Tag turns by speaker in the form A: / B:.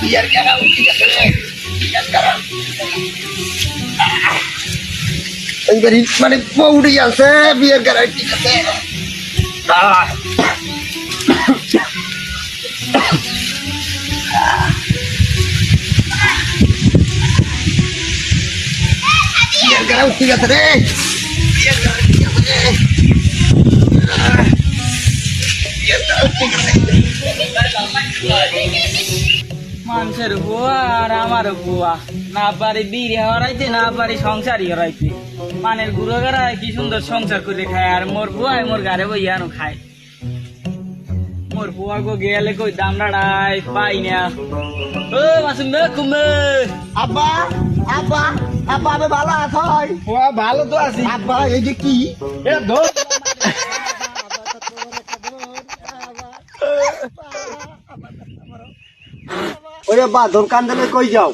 A: বিয়ার কেনা উঠে গেছে রে এইবার মানে বউড়ি আছে বিয়ের কেনা উঠে গেছে বিয়ের কেনা উঠে গেছে রে বিয়ের কেনা উঠে গেছে রে বিয়ের কেনা উঠে গেছে
B: মানুষের বুয়া আর আমার বুয়া না পারি বিড়ি হরাইতে না পারি সংসারই হরাইতে মানের গুঁড়ো গাড়ায় কি সুন্দর সংসার করে খায় আর মোর বুয়াই মোর গাড়ে বইয়ানো খায় মোর বুয়া গো গেলে কই দাম দাঁড়ায় পাই না ও মাসুম বে কুমে
A: আব্বা আব্বা আব্বা আমি ভালো আছই
B: ভালো তো আছি
A: আব্বা এই যে কি এ ধর ওরে বা দোকান দিলে কই যাও